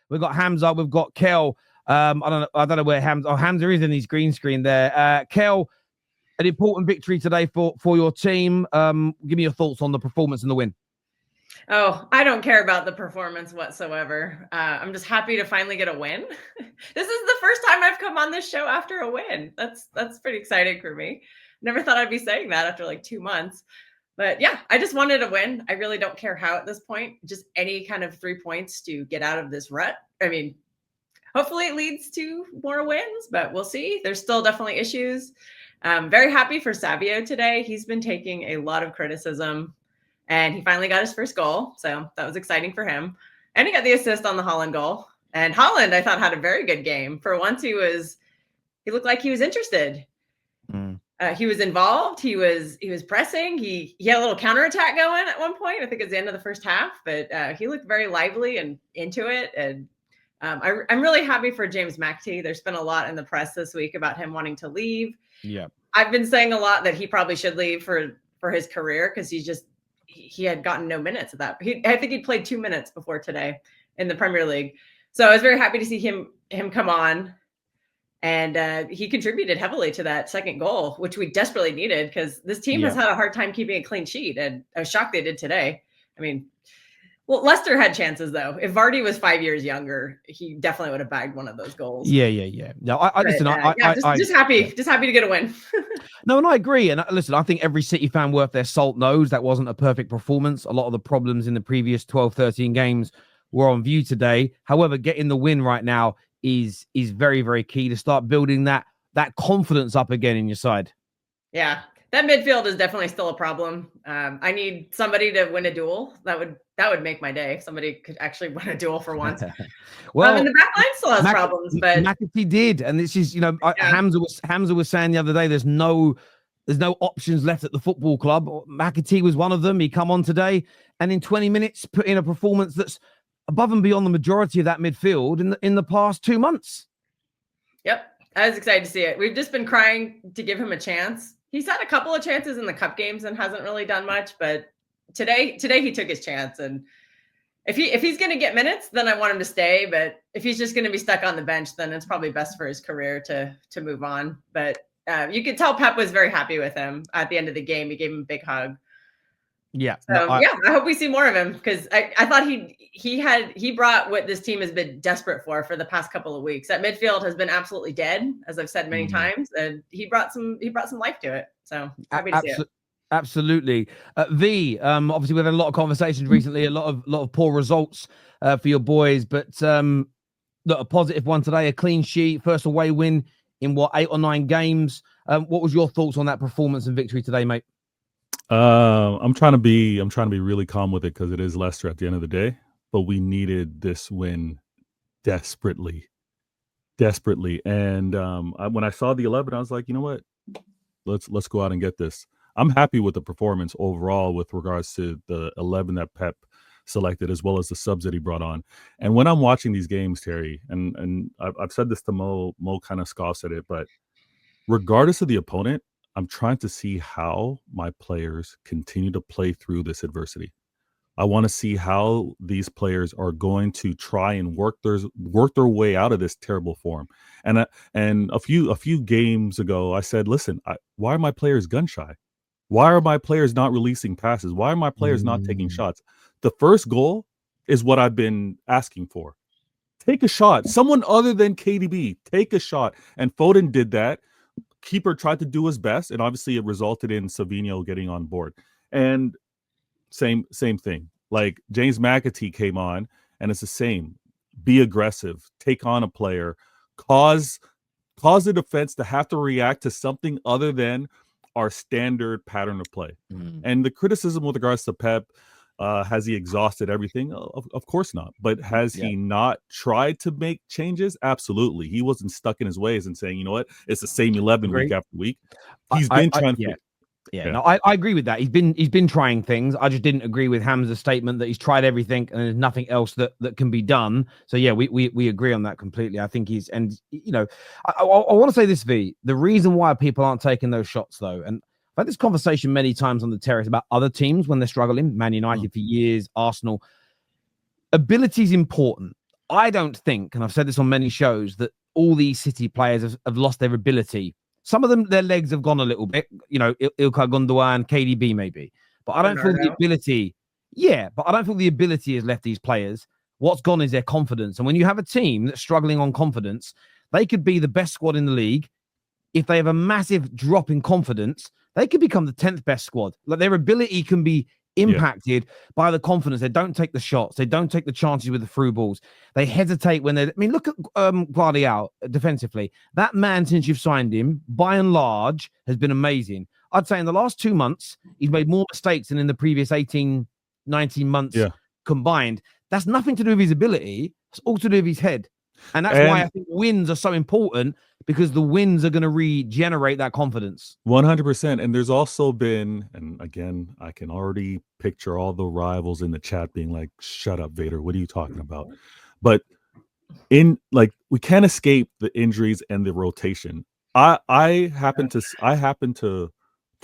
We've got Hamza. We've got Kel. I don't know where Hamza. Oh, Hamza is in his green screen there. Kel, an important victory today for your team. Give me your thoughts on the performance and the win. Oh, I don't care about the performance whatsoever. I'm just happy to finally get a win. This is the first time I've come on this show after a win. That's pretty exciting for me. Never thought I'd be saying that after like 2 months. But yeah, I just wanted a win. I really don't care how at this point. Just any kind of 3 points to get out of this rut. I mean, hopefully it leads to more wins, but we'll see. There's still definitely issues. Very happy for Savio today. He's been taking a lot of criticism. And he finally got his first goal. So that was exciting for him. And he got the assist on the Holland goal. And Holland, I thought, had a very good game. For once, he looked like he was interested. He was involved. He was pressing. He had a little counterattack going at one point. I think it's the end of the first half. But he looked very lively and into it. And I'm really happy for James McAtee. There's been a lot in the press this week about him wanting to leave. Yeah. I've been saying a lot that he probably should leave for his career because he had gotten no minutes of that. I think he played 2 minutes before today in the Premier League. So I was very happy to see him come on. And he contributed heavily to that second goal, which we desperately needed because this team has had a hard time keeping a clean sheet. And I was shocked they did today. I mean, well, Leicester had chances, though. If Vardy was 5 years younger, he definitely would have bagged one of those goals. Yeah. No, just happy to get a win. No, and I agree. And listen, I think every City fan worth their salt knows that wasn't a perfect performance. A lot of the problems in the previous 12, 13 games were on view today. However, getting the win right now is very, very key to start building that confidence up again in your side. Yeah, that midfield is definitely still a problem. I need somebody to win a duel. That would make my day. If somebody could actually win a duel for once. Well, and the back line still has problems, but McAtee did, and this is Hamza was saying the other day. There's no options left at the football club. McAtee was one of them. He come on today, and in 20 minutes put in a performance that's above and beyond the majority of that midfield in the past 2 months. Yep, I was excited to see it. We've just been crying to give him a chance. He's had a couple of chances in the cup games and hasn't really done much, but today he took his chance. And if he's going to get minutes, then I want him to stay. But if he's just going to be stuck on the bench, then it's probably best for his career to move on. But you could tell Pep was very happy with him at the end of the game. He gave him a big hug. Yeah. So, I hope we see more of him because I thought he brought what this team has been desperate for the past couple of weeks. That midfield has been absolutely dead, as I've said many times, and he brought some life to it. So happy to see it. Absolutely. Obviously we've had a lot of conversations recently, a lot of poor results for your boys, but a positive one today, a clean sheet, first away win in 8 or 9 games. What was your thoughts on that performance and victory today, mate? I'm trying to be really calm with it because it is Leicester at the end of the day, but we needed this win desperately. And when I saw the 11, I was like, you know what? Let's go out and get this. I'm happy with the performance overall with regards to the 11 that Pep selected, as well as the subs that he brought on. And when I'm watching these games, Terry, and I've said this to Mo kind of scoffs at it, but regardless of the opponent, I'm trying to see how my players continue to play through this adversity. I want to see how these players are going to try and work their way out of this terrible form. And a few games ago, I said, listen, why are my players gun shy? Why are my players not releasing passes? Why are my players not taking shots? The first goal is what I've been asking for. Take a shot. Someone other than KDB, take a shot. And Foden did that. Keeper tried to do his best, and obviously it resulted in Savinho getting on board. And same thing. Like James McAtee came on, and it's the same. Be aggressive. Take on a player. Cause the defense to have to react to something other than our standard pattern of play. And the criticism with regards to Pep, has he exhausted everything? Of course not. But has he not tried to make changes? Absolutely. He wasn't stuck in his ways and saying, you know what, it's the same 11 week after week. He's been trying to. No, I agree with that. He's been trying things. I just didn't agree with Hamza's statement that he's tried everything and there's nothing else that can be done. So yeah, we agree on that completely. I think I want to say this, V. The reason why people aren't taking those shots though, and I've had this conversation many times on the terrace about other teams when they're struggling, Man United for years, Arsenal. Ability is important. I don't think, and I've said this on many shows, that all these City players have lost their ability. Some of them, their legs have gone a little bit, Ilkay Gundogan, KDB maybe. But I don't feel the ability. Yeah, but I don't feel the ability has left these players. What's gone is their confidence. And when you have a team that's struggling on confidence, they could be the best squad in the league. If they have a massive drop in confidence, they could become the 10th best squad. Like, their ability can be impacted by the confidence. They don't take the shots. They don't take the chances with the through balls. They hesitate when they're... I mean, look at Guardiola defensively. That man, since you've signed him, by and large, has been amazing. I'd say in the last 2 months, he's made more mistakes than in the previous 18, 19 months combined. That's nothing to do with his ability. It's all to do with his head. And that's why I think wins are so important, because the wins are going to regenerate that confidence. 100%. And there's also been, and again, I can already picture all the rivals in the chat being like, shut up, Vader. What are you talking about? But we can't escape the injuries and the rotation. I happen to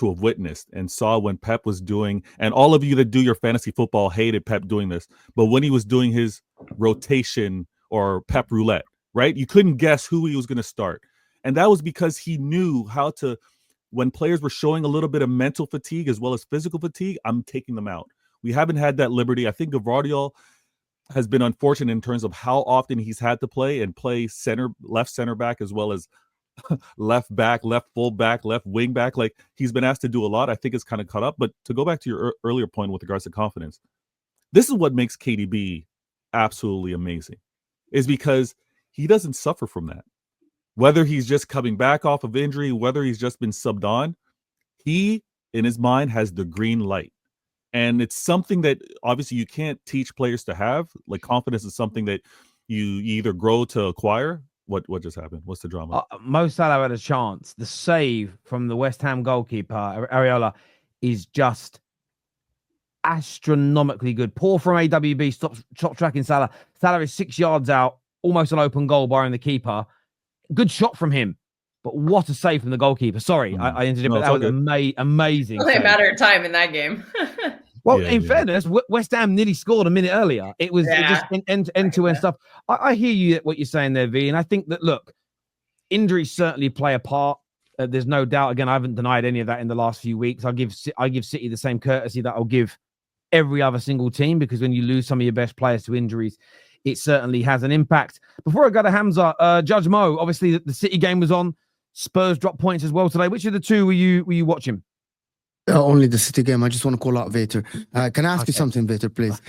have witnessed and saw when Pep was doing, and all of you that do your fantasy football hated Pep doing this, but when he was doing his rotation or Pep roulette, right? You couldn't guess who he was going to start. And that was because he knew how to, when players were showing a little bit of mental fatigue as well as physical fatigue, I'm taking them out. We haven't had that liberty. I think Gavardiol has been unfortunate in terms of how often he's had to play left center back, as well as left back, left full back, left wing back. Like, he's been asked to do a lot. I think it's kind of caught up. But to go back to your earlier point with regards to confidence, this is what makes KDB absolutely amazing, is because he doesn't suffer from that. Whether he's just coming back off of injury, whether he's just been subbed on, he, in his mind, has the green light. And it's something that obviously you can't teach players to have. Like, confidence is something that you either grow to acquire. What just happened? What's the drama? Mo Salah had a chance. The save from the West Ham goalkeeper, Areola, is just astronomically good. Poor from AWB, stop tracking Salah. Salah is 6 yards out, almost an open goal, barring the keeper. Good shot from him, but what a save from the goalkeeper. Sorry, I interrupted, but that was amazing. Only a matter of time in that game. Well, in fairness, West Ham nearly scored a minute earlier. It was just end-to-end stuff. I hear you what you're saying there, V, and I think that, look, injuries certainly play a part. There's no doubt. Again, I haven't denied any of that in the last few weeks. I give City the same courtesy that I'll give every other single team, because when you lose some of your best players to injuries, it certainly has an impact. Before I go to Hamza, Judge Mo, obviously the City game was on. Spurs dropped points as well today. Which of the two were you watching? Only the City game. I just want to call out Vader. Can I ask you something, Vader, please?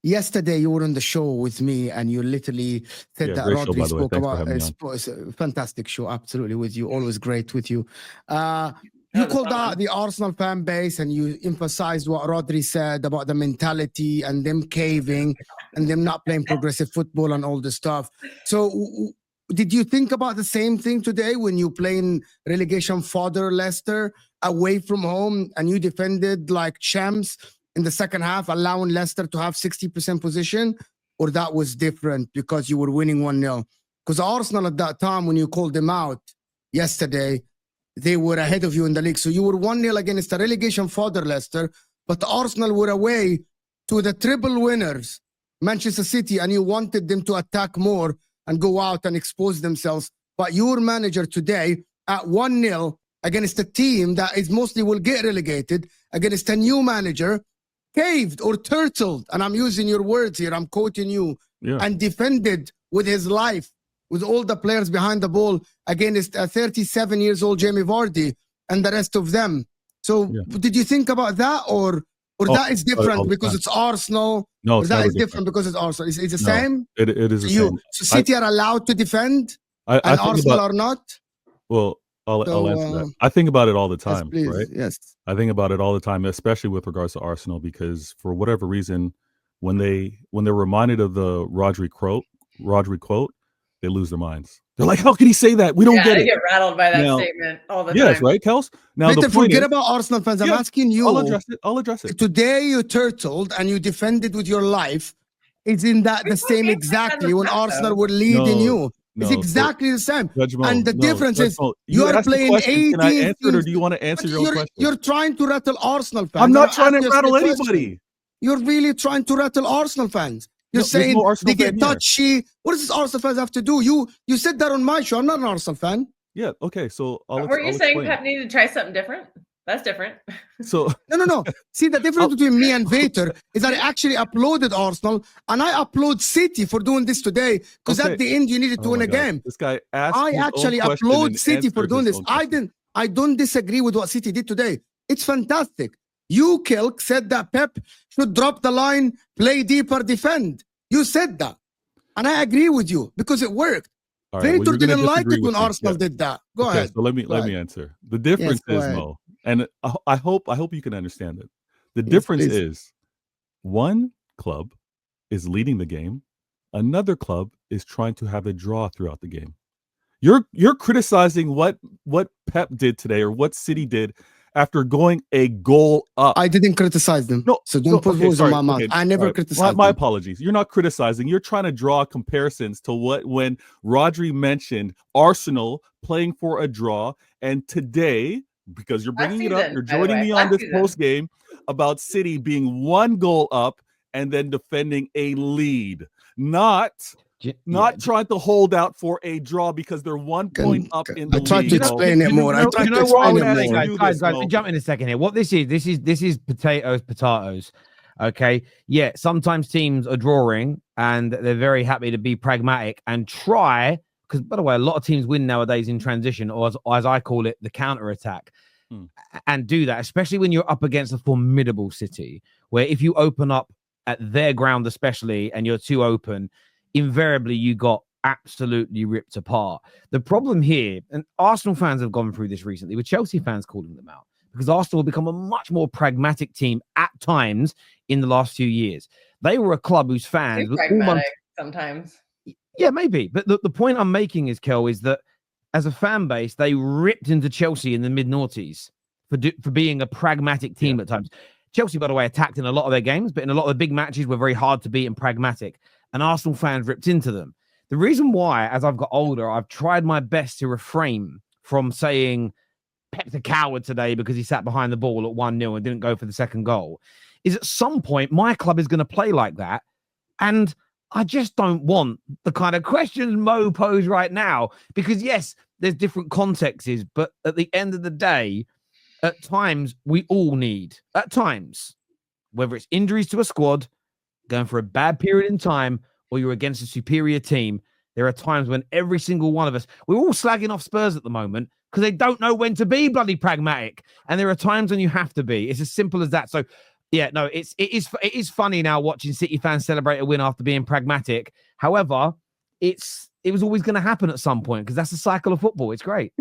Yesterday, you were on the show with me, and you literally said that Rodri spoke about it's a fantastic show. Absolutely with you. Always great with you. You called out the Arsenal fan base, and you emphasized what Rodri said about the mentality and them caving and them not playing progressive football and all this stuff. So did you think about the same thing today when you playing relegation fodder Leicester away from home, and you defended like champs in the second half, allowing Leicester to have 60% position? Or that was different because you were winning 1-0? Because Arsenal at that time, when you called them out yesterday, they were ahead of you in the league. So you were 1-0 against the relegation fodder Leicester, but Arsenal were away to the triple winners, Manchester City, and you wanted them to attack more and go out and expose themselves. But your manager today at 1-0 against a team that is mostly will get relegated, against a new manager, caved or turtled, and I'm using your words here, I'm quoting you, and defended with his life, with all the players behind the ball, against a 37 years old Jamie Vardy and the rest of them. So did you think about that, or that is different because it's Arsenal? No, that is different because it's Arsenal. It's the same? It is the same. So City are allowed to defend, and Arsenal are not? Well, I'll answer that. I think about it all the time, right? Yes. I think about it all the time, especially with regards to Arsenal, because for whatever reason, when they're reminded of the Rodri quote, they lose their minds. They're like, how can he say that? We don't get it. I get rattled by that statement all the time. Yes, right, Kels? Now, forget about Arsenal fans. I'm asking you. I'll address it. Today you turtled and you defended with your life. Isn't that the same exactly when Arsenal were leading you? It's exactly the same. And the difference is you are playing 18. Can I answer it, or do you want to answer your own question? You're trying to rattle Arsenal fans. I'm not trying to rattle anybody. You're really trying to rattle Arsenal fans. You're saying they get here. touchy. What does this Arsenal fans have to do? You said that on my show. I'm not an Arsenal fan. Yeah. Okay. So were you saying Pep needed to try something different? That's different. So no. See, the difference between me and Vater is that I actually uploaded Arsenal and I upload City for doing this today because at the end you needed to win a game. This guy asked. I actually upload City for doing this. I don't disagree with what City did today. It's fantastic. You, Kilk, said that Pep should drop the line, play deeper, defend. You said that. And I agree with you because it worked. Right, Vater didn't like it when Arsenal did that. Go ahead. So let me answer. The difference is, Mo, and I hope you can understand it. The difference is one club is leading the game, another club is trying to have a draw throughout the game. You're criticizing what Pep did today or what City did after going a goal up. I didn't criticize them. No, so don't put words on my mouth. I never criticized my them. apologies. You're not criticizing. You're trying to draw comparisons to when Rodri mentioned Arsenal playing for a draw, and today, because you're bringing it up, you're joining me on this post game about City being 1 goal up and then defending a lead, not trying to hold out for a draw because they're 1 point up in the league. I tried to explain it more. Guys, jump in a second here. What this is potatoes. Okay. Yeah. Sometimes teams are drawing and they're very happy to be pragmatic and try, because by the way, a lot of teams win nowadays in transition, or as I call it, the counter attack. And do that, especially when you're up against a formidable City, where if you open up at their ground, especially, and you're too open, invariably you got absolutely ripped apart. The problem here, and Arsenal fans have gone through this recently, with Chelsea fans calling them out, because Arsenal have become a much more pragmatic team at times in the last few years. They were a club whose fans were pragmatic sometimes. Yeah, maybe. But the point I'm making is, Kel, is that as a fan base, they ripped into Chelsea in the mid-noughties for being a pragmatic team at times. Chelsea, by the way, attacked in a lot of their games, but in a lot of the big matches were very hard to beat and pragmatic. And Arsenal fans ripped into them. The reason why, as I've got older, I've tried my best to refrain from saying Pep's a coward today because he sat behind the ball at 1-0 and didn't go for the second goal, is at some point my club is going to play like that. And I just don't want the kind of questions Mo posed right now, because yes, there's different contexts, but at the end of the day, at times we all need, at times, whether it's injuries to a squad, going for a bad period in time, or you're against a superior team, there are times when every single one of us, we're all slagging off Spurs at the moment because they don't know when to be bloody pragmatic. And there are times when you have to be. It's as simple as that. So yeah, no, it is funny now watching City fans celebrate a win after being pragmatic. However, it was always going to happen at some point because that's the cycle of football. It's great.